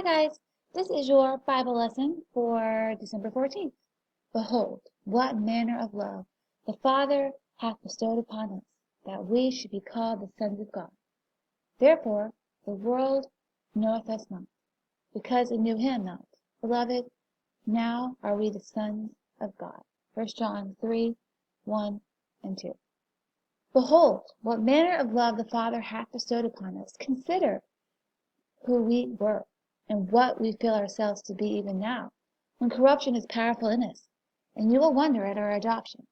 Hi guys, this is your Bible lesson for December 14th. Behold, what manner of love the Father hath bestowed upon us, that we should be called the sons of God. Therefore the world knoweth us not, because it knew him not. Beloved, now are we the sons of God. 1 John 3, 1 and 2. Behold, what manner of love the Father hath bestowed upon us. Consider who we were, and what we feel ourselves to be even now, when corruption is powerful in us, and you will wonder at our adoption.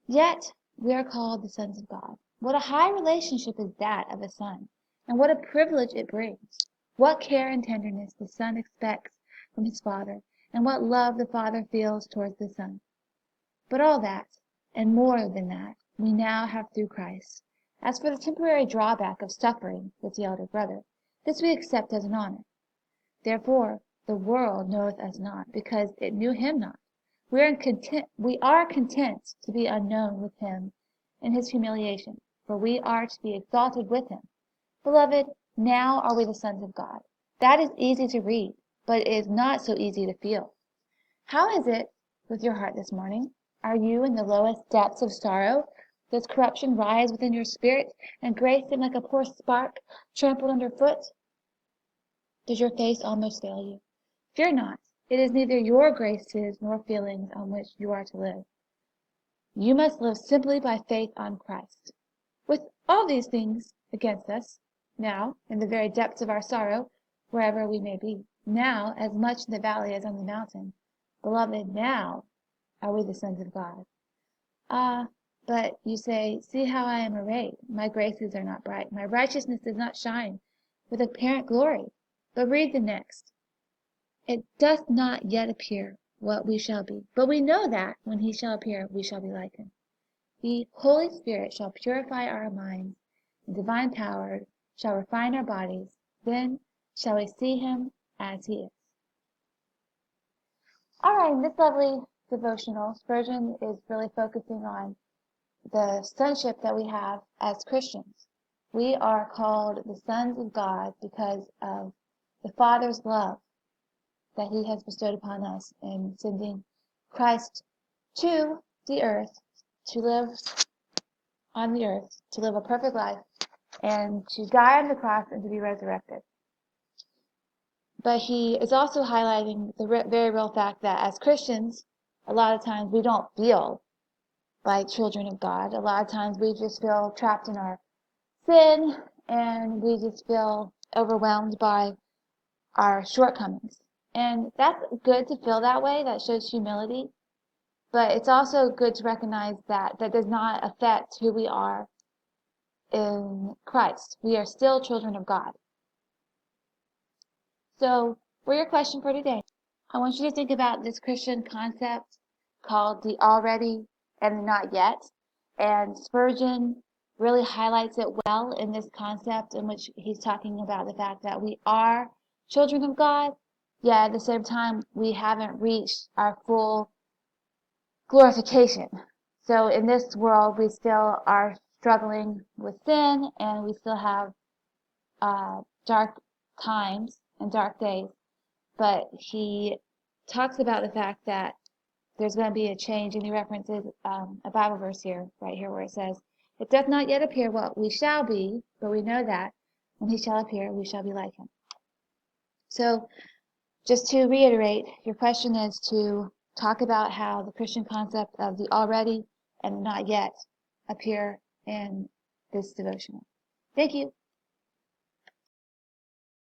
Yet we are called the sons of God. What a high relationship is that of a son, and what a privilege it brings. What care and tenderness the son expects from his father, and what love the father feels towards the son. But all that, and more than that, we now have through Christ. As for the temporary drawback of suffering with the elder brother, this we accept as an honor. Therefore the world knoweth us not, because it knew him not. We are content to be unknown with him in his humiliation, for we are to be exalted with him. Beloved, now are we the sons of God. That is easy to read, but it is not so easy to feel. How is it with your heart this morning? Are you in the lowest depths of sorrow? Does corruption rise within your spirit, and grace seem like a poor spark trampled underfoot? Does your face almost fail you? Fear not. It is neither your graces nor feelings on which you are to live. You must live simply by faith on Christ. With all these things against us, now, in the very depths of our sorrow, wherever we may be, now, as much in the valley as on the mountain, beloved, now are we the sons of God. Ah, but you say, see how I am arrayed. My graces are not bright. My righteousness does not shine with apparent glory. But read the next. It doth not yet appear what we shall be, but we know that when he shall appear, we shall be like him. The Holy Spirit shall purify our minds, and divine power shall refine our bodies. Then shall we see him as he is. All right, in this lovely devotional, Spurgeon is really focusing on the sonship that we have as Christians. We are called the sons of God because of the Father's love that he has bestowed upon us in sending Christ to the earth to live on the earth, to live a perfect life, and to die on the cross and to be resurrected. But he is also highlighting the very real fact that as Christians, a lot of times we don't feel like children of God. A lot of times we just feel trapped in our sin, and we just feel overwhelmed by our shortcomings. And that's good to feel that way. That shows humility. But it's also good to recognize that that does not affect who we are in Christ. We are still children of God. So, for your question for today, I want you to think about this Christian concept called the already and the not yet. And Spurgeon really highlights it well in this concept in which he's talking about the fact that we are children of God, yet at the same time we haven't reached our full glorification. So in this world we still are struggling with sin, and we still have dark times and dark days. But he talks about the fact that there's going to be a change, and he references a Bible verse here, right here, where it says, "It doth not yet appear what we shall be, but we know that when he shall appear, we shall be like him." So, just to reiterate, your question is to talk about how the Christian concept of the already and the not yet appear in this devotional. Thank you.